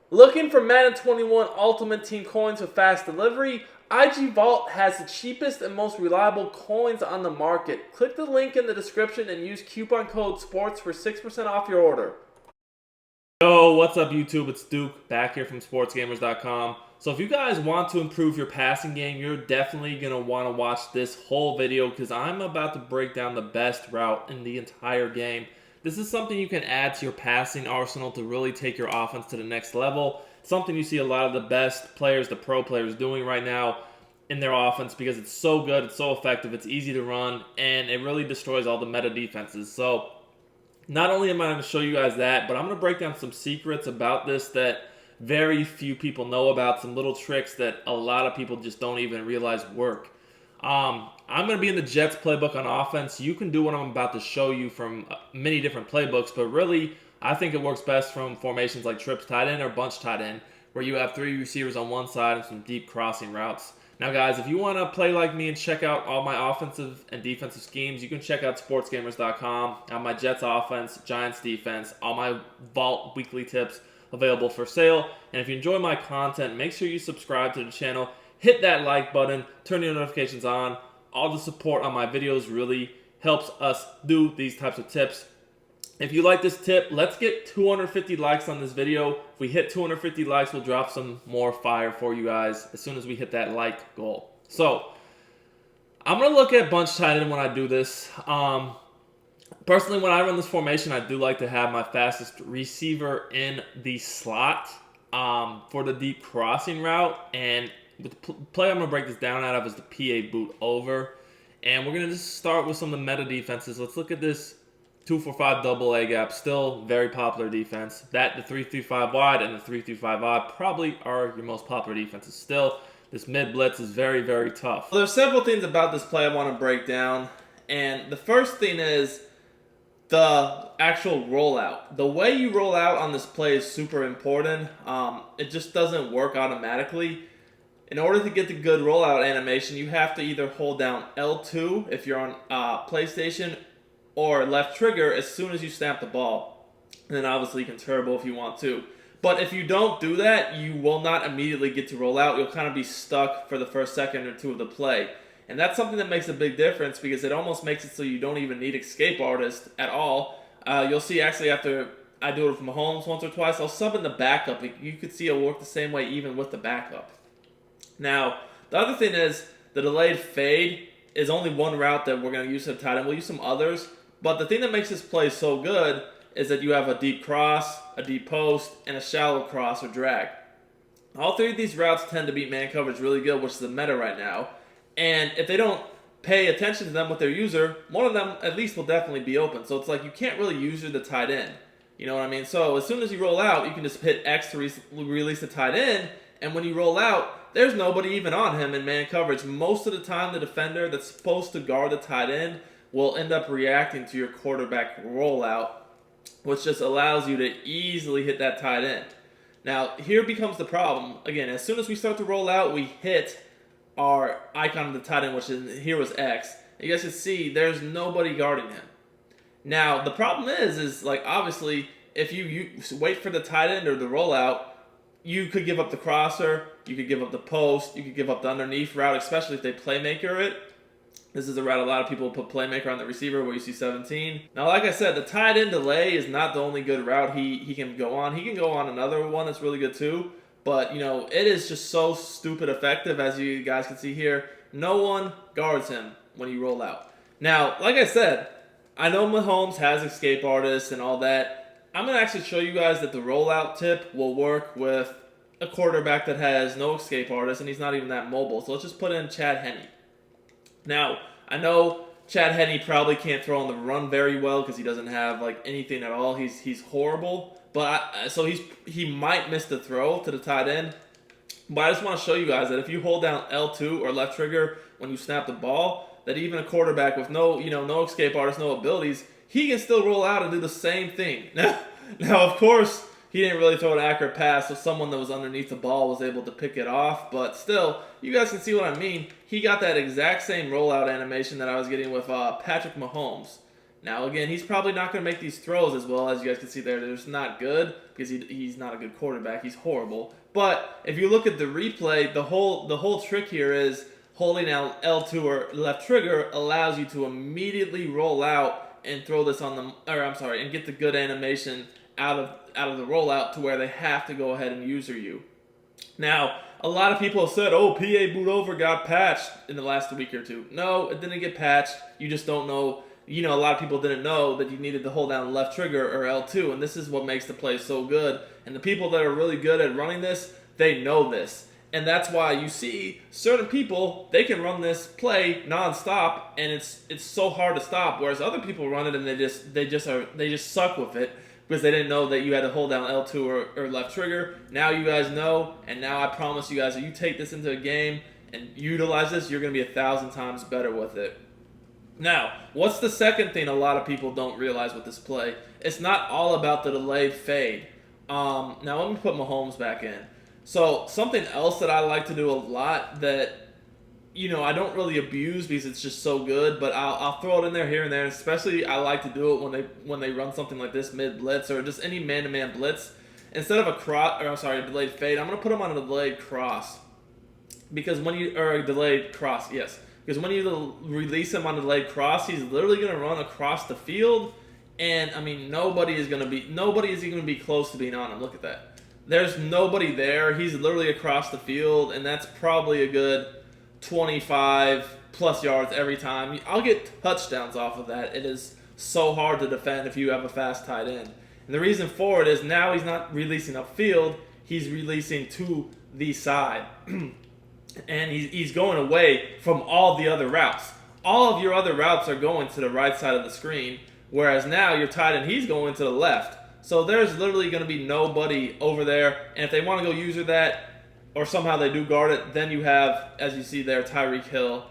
Looking for Madden 21 Ultimate Team coins with fast delivery? IG Vault has the cheapest and most reliable coins on the market. Click the link in the description and use coupon code SPORTS for 6% off your order. Yo, what's up YouTube? It's Duke back here from sportsgamers.com. So if you guys want to improve your passing game, you're definitely going to want to watch this whole video because I'm about to break down the best route in the entire game. This is something you can add to your passing arsenal to really take your offense to the next level. Something you see a lot of the best players, the pro players, doing right now in their offense because it's so good, it's so effective, it's easy to run, and it really destroys all the meta defenses. So not only am I going to show you guys that, but I'm going to break down some secrets about this that very few people know about, some little tricks that a lot of people just don't even realize work. I'm going to be in the Jets playbook on offense. You can do what I'm about to show you from many different playbooks, but really, I think it works best from formations like trips tight end or bunch tight end, where you have three receivers on one side and some deep crossing routes. Now, guys, if you want to play like me and check out all my offensive and defensive schemes, you can check out sportsgamers.com. I have my Jets offense, Giants defense, all my Vault weekly tips available for sale. And if you enjoy my content, make sure you subscribe to the channel. Hit that like button, turn your notifications on. All the support on my videos really helps us do these types of tips. If you like this tip, let's get 250 likes on this video. If we hit 250 likes, we'll drop some more fire for you guys as soon as we hit that like goal. So, I'm going to look at bunch tight end when I do this. Personally, when I run this formation, I do like to have my fastest receiver in the slot for the deep crossing route. And the play I'm going to break this down out of is the PA boot over. And we're going to just start with some of the meta defenses. Let's look at this 2-4-5 double A gap. Still very popular defense. That, the 3-3-5 wide and the 3-3-5 odd probably are your most popular defenses still. This mid blitz is very, very tough. Well, there's several things about this play I want to break down. And the first thing is the actual rollout. The way you roll out on this play is super important. It just doesn't work automatically. In order to get the good rollout animation, you have to either hold down L2 if you're on PlayStation or left trigger as soon as you snap the ball. And then obviously you can turbo if you want to. But if you don't do that, you will not immediately get to roll out. You'll kind of be stuck for the first second or two of the play. And that's something that makes a big difference because it almost makes it so you don't even need escape artist at all. You'll see actually after I do it with Mahomes once or twice, I'll sub in the backup. You could see it'll work the same way even with the backup. Now, the other thing is the delayed fade is only one route that we're going to use to tight end. We'll use some others. But the thing that makes this play so good is that you have a deep cross, a deep post, and a shallow cross or drag. All three of these routes tend to beat man coverage really good, which is the meta right now. And if they don't pay attention to them with their user, one of them at least will definitely be open. So it's like you can't really user the tight end. You know what I mean? So as soon as you roll out, you can just hit X to release the tight end. And when you roll out, there's nobody even on him in man coverage. Most of the time, the defender that's supposed to guard the tight end will end up reacting to your quarterback rollout, which just allows you to easily hit that tight end. Now, here becomes the problem. Again, as soon as we start to roll out, we hit our icon of the tight end, which here was X. You guys can see there's nobody guarding him. Now, the problem is like obviously, if you wait for the tight end or the rollout, you could give up the crosser, you could give up the post, you could give up the underneath route, especially if they playmaker it. This is a route a lot of people put playmaker on the receiver where you see 17. Now, like I said, the tight end delay is not the only good route he can go on. He can go on another one that's really good too. But, you know, it is just so stupid effective, as you guys can see here. No one guards him when you roll out. Now, like I said, I know Mahomes has escape artists and all that. I'm going to actually show you guys that the rollout tip will work with a quarterback that has no escape artist and he's not even that mobile. So let's just put in Chad Henne. Now, I know Chad Henne probably can't throw on the run very well because he doesn't have like anything at all. He's horrible. But so he might miss the throw to the tight end. But I just want to show you guys that if you hold down L2 or left trigger when you snap the ball, that even a quarterback with no escape artist, no abilities, he can still roll out and do the same thing. Now, of course, he didn't really throw an accurate pass, so someone that was underneath the ball was able to pick it off. But still, you guys can see what I mean. He got that exact same rollout animation that I was getting with Patrick Mahomes. Now, again, he's probably not going to make these throws as well. As you guys can see there, they're just not good because he's not a good quarterback. He's horrible. But if you look at the replay, the whole trick here is holding down L2 or left trigger allows you to immediately roll out and throw this on the, or I'm sorry, and get the good animation out of the rollout to where they have to go ahead and user you. Now, a lot of people have said, oh, PA boot over got patched in the last week or two. No, it didn't get patched. You just don't know. A lot of people didn't know that you needed to hold down left trigger or L2, and this is what makes the play so good. And the people that are really good at running this, they know this. And that's why you see certain people, they can run this play nonstop, and it's so hard to stop. Whereas other people run it and they just suck with it because they didn't know that you had to hold down L2 or left trigger. Now you guys know, and now I promise you guys, if you take this into a game and utilize this, you're going to be 1,000 times better with it. Now, what's the second thing a lot of people don't realize with this play? It's not all about the delayed fade. Now, let me put Mahomes back in. So, something else that I like to do a lot that, I don't really abuse because it's just so good, but I'll throw it in there here and there. Especially, I like to do it when they run something like this mid-blitz or just any man-to-man blitz. Instead of a delayed fade, I'm going to put them on a delayed cross. Because a delayed cross, yes. Because when you release him on a delayed cross, he's literally going to run across the field, and nobody is going to be close to being on him. Look at that. There's nobody there. He's literally across the field, and that's probably a good 25 plus yards every time. I'll get touchdowns off of that. It is so hard to defend if you have a fast tight end. And the reason for it is now he's not releasing upfield. He's releasing to the side. And he's going away from all the other routes. All of your other routes are going to the right side of the screen, whereas now your tight end, he's going to the left. So there's literally going to be nobody over there. And if they want to go user that, or somehow they do guard it, then you have, as you see there, Tyreek Hill,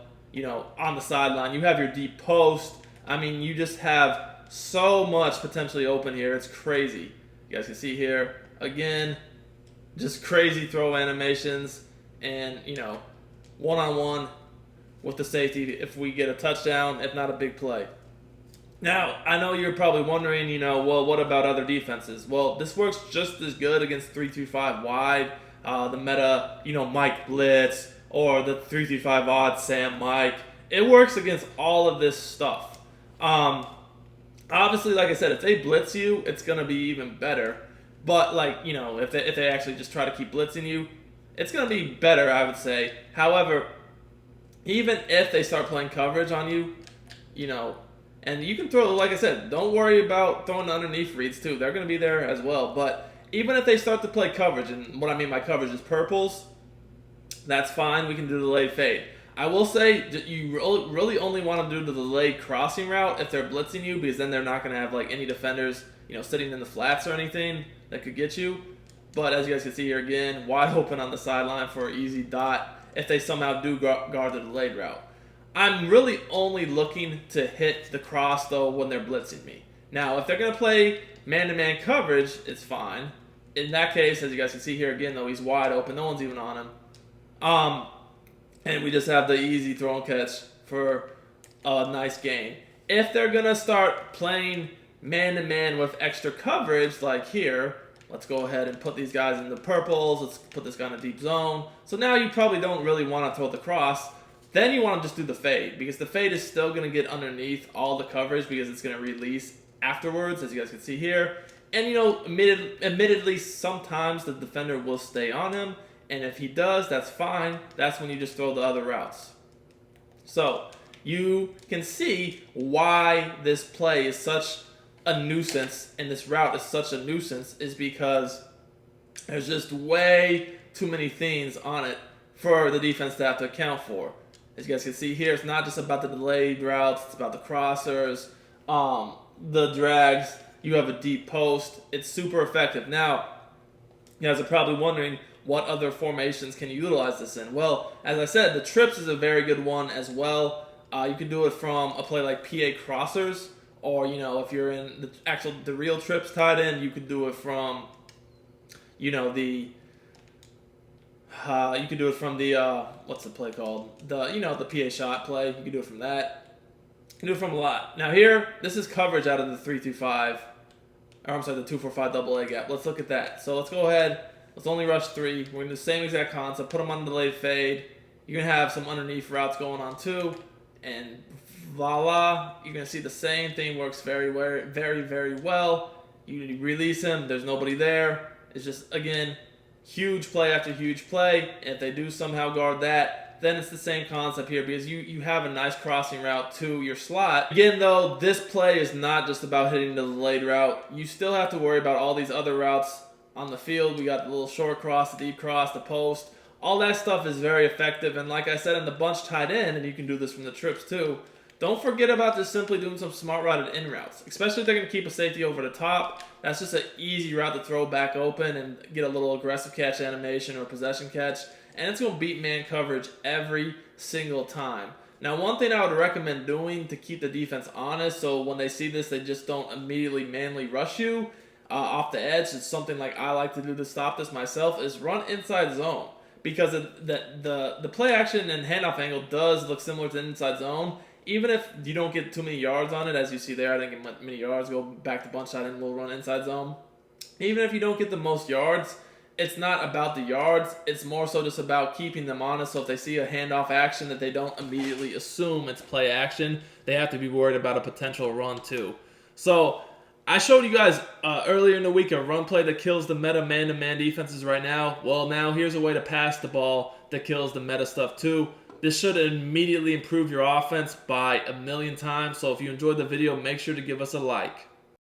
on the sideline. You have your deep post. You just have so much potentially open here. It's crazy. You guys can see here, again, just crazy throw animations. And, one-on-one with the safety if we get a touchdown, if not a big play. Now, I know you're probably wondering, well, what about other defenses? Well, this works just as good against 3-2-5 wide, the meta, Mike Blitz, or the 3-3-5 odd Sam Mike. It works against all of this stuff. Obviously, like I said, if they blitz you, it's going to be even better. But, if they actually just try to keep blitzing you, it's going to be better, I would say. However, even if they start playing coverage on you, and you can throw, like I said, don't worry about throwing underneath reads too. They're going to be there as well. But even if they start to play coverage, and what I mean by coverage is purples, that's fine. We can do the delayed fade. I will say that you really only want to do the delayed crossing route if they're blitzing you, because then they're not going to have any defenders, sitting in the flats or anything that could get you. But as you guys can see here again, wide open on the sideline for an easy dot if they somehow do guard the delayed route. I'm really only looking to hit the cross, though, when they're blitzing me. Now, if they're going to play man-to-man coverage, it's fine. In that case, as you guys can see here again, though, he's wide open. No one's even on him. And we just have the easy throw and catch for a nice gain. If they're going to start playing man-to-man with extra coverage, like here, let's go ahead and put these guys in the purples. Let's put this guy in a deep zone. So now you probably don't really want to throw the cross. Then you want to just do the fade, because the fade is still going to get underneath all the coverage because it's going to release afterwards, as you guys can see here. And, admittedly, sometimes the defender will stay on him. And if he does, that's fine. That's when you just throw the other routes. So you can see why this play is such a nuisance and this route is such a nuisance is because there's just way too many things on it for the defense to have to account for. As you guys can see here, it's not just about the delayed routes, it's about the crossers, the drags. You have a deep post. It's super effective. Now, you guys are probably wondering, what other formations can you utilize this in? Well, as I said, the trips is a very good one as well. You can do it from a play like PA crossers, or if you're in the real trips tight end, you could do it from you could do it from the what's the play called? The PA shot play. You can do it from that. You do it from a lot. Now here, this is coverage out of the 3-2-5. Or I'm sorry, the 2-4-5 double A gap. Let's look at that. So let's go ahead. Let's only rush 3. We're going to do the same exact concept. Put them on the delayed fade. You're going to have some underneath routes going on too. And voila, you're going to see the same thing works very, very, very well. You release him. There's nobody there. It's just, again, huge play after huge play. And if they do somehow guard that, then it's the same concept here because you have a nice crossing route to your slot. Again, though, this play is not just about hitting the delayed route. You still have to worry about all these other routes on the field. We got the little short cross, the deep cross, the post. All that stuff is very effective. And like I said, in the bunch tight end, and you can do this from the trips too, don't forget about just simply doing some smart routed in routes, especially if they're going to keep a safety over the top. That's just an easy route to throw back open and get a little aggressive catch animation or possession catch. And it's going to beat man coverage every single time. Now, one thing I would recommend doing to keep the defense honest, so when they see this, they just don't immediately manually rush you off the edge. It's something like I like to do to stop this myself, is run inside zone. Because the play action and handoff angle does look similar to the inside zone. Even if you don't get too many yards on it, as you see there, I didn't get many yards. Go back to bunch side and we'll run inside zone. Even if you don't get the most yards, it's not about the yards. It's more so just about keeping them honest. So if they see a handoff action, that they don't immediately assume it's play action. They have to be worried about a potential run too. So I showed you guys earlier in the week a run play that kills the meta man-to-man defenses right now. Well, now here's a way to pass the ball that kills the meta stuff too. This should immediately improve your offense by 1,000,000 times. So if you enjoyed the video, make sure to give us a like.